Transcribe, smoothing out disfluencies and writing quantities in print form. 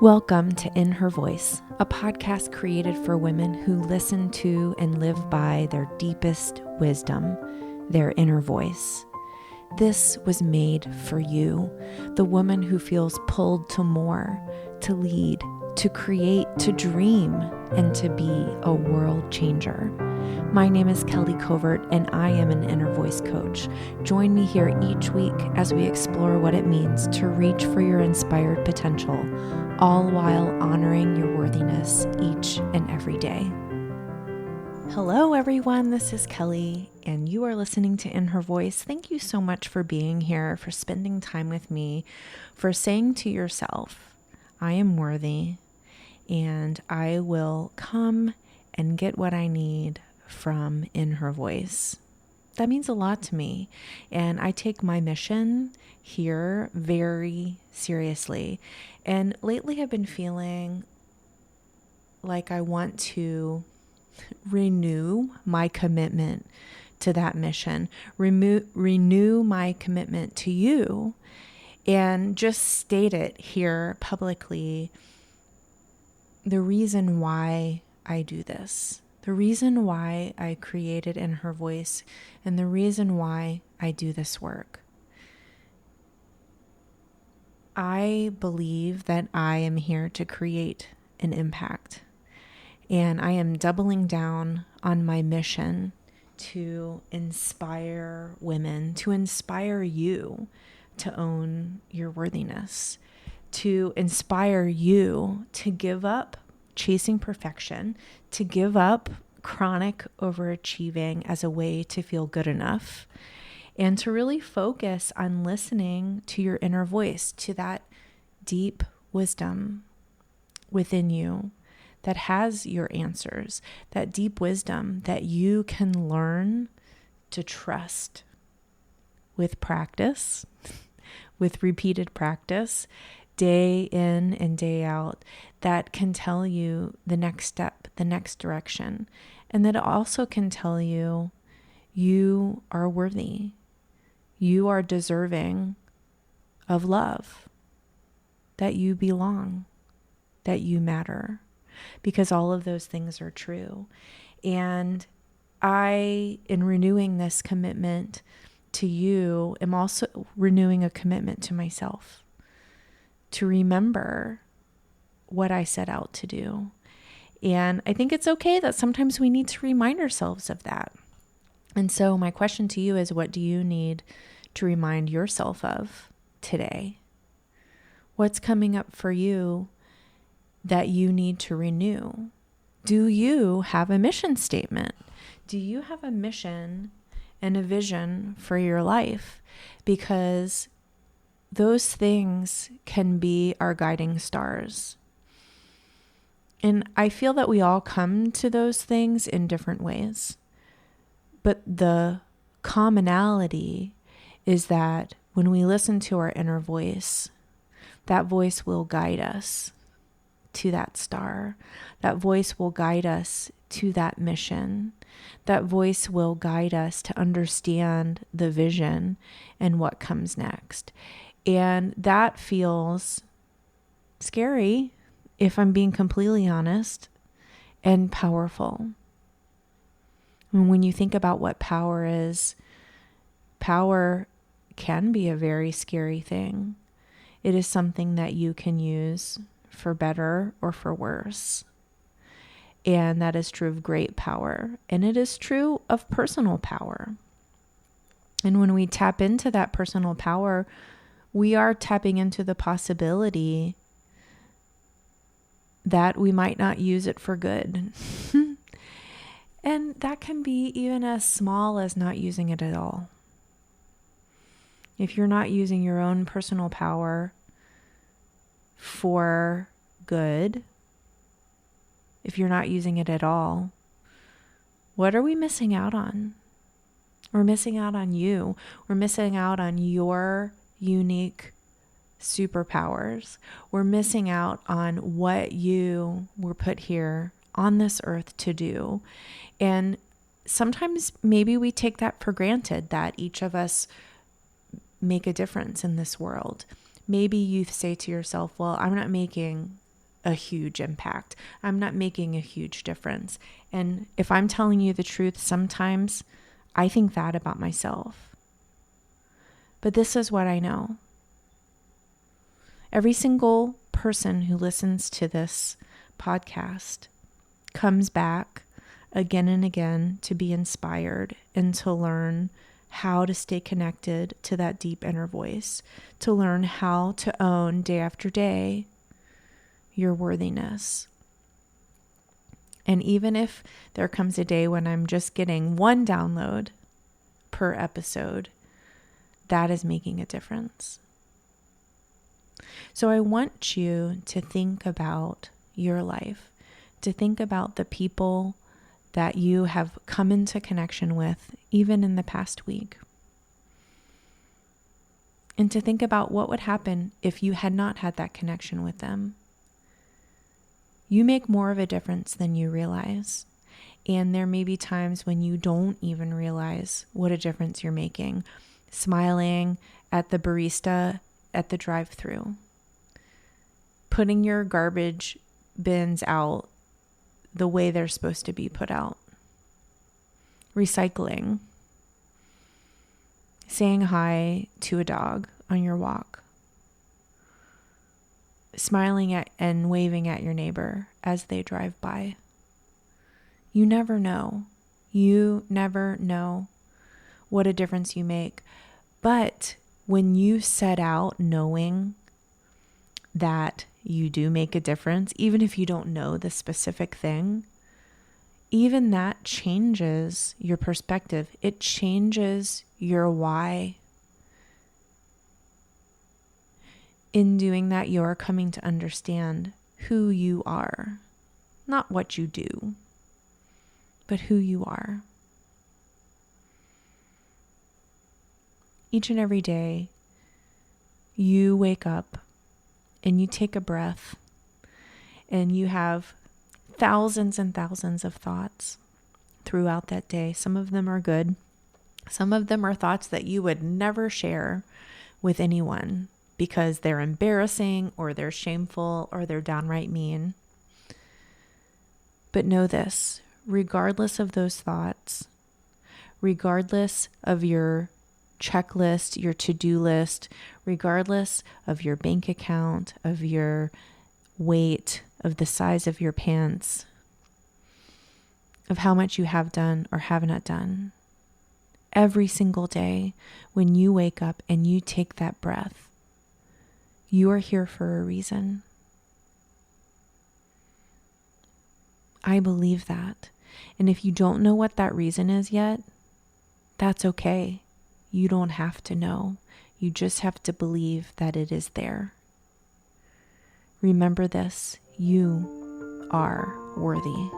Welcome to In Her Voice, a podcast created for women who listen to and live by their deepest wisdom, their inner voice. This was made for you, the woman who feels pulled to more, to lead, to create, to dream, and to be a world changer. My name is Kelly Covert, and I am an inner voice coach. Join me here each week as we explore what it means to reach for your inspired potential, all while honoring your worthiness each and every day. Hello, everyone. This is Kelly, and you are listening to In Her Voice. Thank you so much for being here, for spending time with me, for saying to yourself, I am worthy, and I will come and get what I need from In Her Voice. That means a lot to me, and I take my mission here very seriously. And lately I've been feeling like I want to renew my commitment to that mission, renew my commitment to you, and just state it here publicly, the reason why I do this. The reason why I created In Her Voice, and the reason why I do this work. I believe that I am here to create an impact, and I am doubling down on my mission to inspire women, to inspire you to own your worthiness, to inspire you to give up chasing perfection, to give up chronic overachieving as a way to feel good enough, and to really focus on listening to your inner voice, to that deep wisdom within you that has your answers, that deep wisdom that you can learn to trust with practice, with repeated practice, day in and day out, that can tell you the next step, the next direction, and that also can tell you you are worthy, you are deserving of love, that you belong, that you matter, because all of those things are true. And I, in renewing this commitment to you, am also renewing a commitment to myself, to remember what I set out to do. And I think it's okay that sometimes we need to remind ourselves of that. And so my question to you is, what do you need to remind yourself of today? What's coming up for you that you need to renew? Do you have a mission statement? Do you have a mission and a vision for your life? Because those things can be our guiding stars. And I feel that we all come to those things in different ways. But the commonality is that when we listen to our inner voice, that voice will guide us to that star. That voice will guide us to that mission. That voice will guide us to understand the vision and what comes next. And that feels scary, if I'm being completely honest, and powerful. And when you think about what power is, power can be a very scary thing. It is something that you can use for better or for worse. And that is true of great power. And it is true of personal power. And when we tap into that personal power, we are tapping into the possibility that we might not use it for good. And that can be even as small as not using it at all. If you're not using your own personal power for good, if you're not using it at all, what are we missing out on? We're missing out on you. We're missing out on your unique superpowers. We're missing out on what you were put here on this earth to do. And sometimes maybe we take that for granted, that each of us make a difference in this world. Maybe you say to yourself, well, I'm not making a huge impact. I'm not making a huge difference. And if I'm telling you the truth, sometimes I think that about myself. But this is what I know. Every single person who listens to this podcast comes back again and again to be inspired and to learn how to stay connected to that deep inner voice, to learn how to own day after day your worthiness. And even if there comes a day when I'm just getting one download per episode, that is making a difference. So I want you to think about your life, to think about the people that you have come into connection with, even in the past week. And to think about what would happen if you had not had that connection with them. You make more of a difference than you realize. And there may be times when you don't even realize what a difference you're making. Smiling at the barista at the drive-thru. Putting your garbage bins out the way they're supposed to be put out. Recycling. Saying hi to a dog on your walk. Smiling at and waving at your neighbor as they drive by. You never know. You never know what a difference you make. But when you set out knowing that you do make a difference, even if you don't know the specific thing, even that changes your perspective. It changes your why. In doing that, you're coming to understand who you are, not what you do, but who you are. Each and every day, you wake up and you take a breath and you have thousands and thousands of thoughts throughout that day. Some of them are good. Some of them are thoughts that you would never share with anyone because they're embarrassing or they're shameful or they're downright mean. But know this, regardless of those thoughts, regardless of your checklist, your to-do list, regardless of your bank account, of your weight, of the size of your pants, of how much you have done or have not done. Every single day when you wake up and you take that breath, you are here for a reason. I believe that. And if you don't know what that reason is yet, that's okay. You don't have to know. You just have to believe that it is there. Remember this, you are worthy.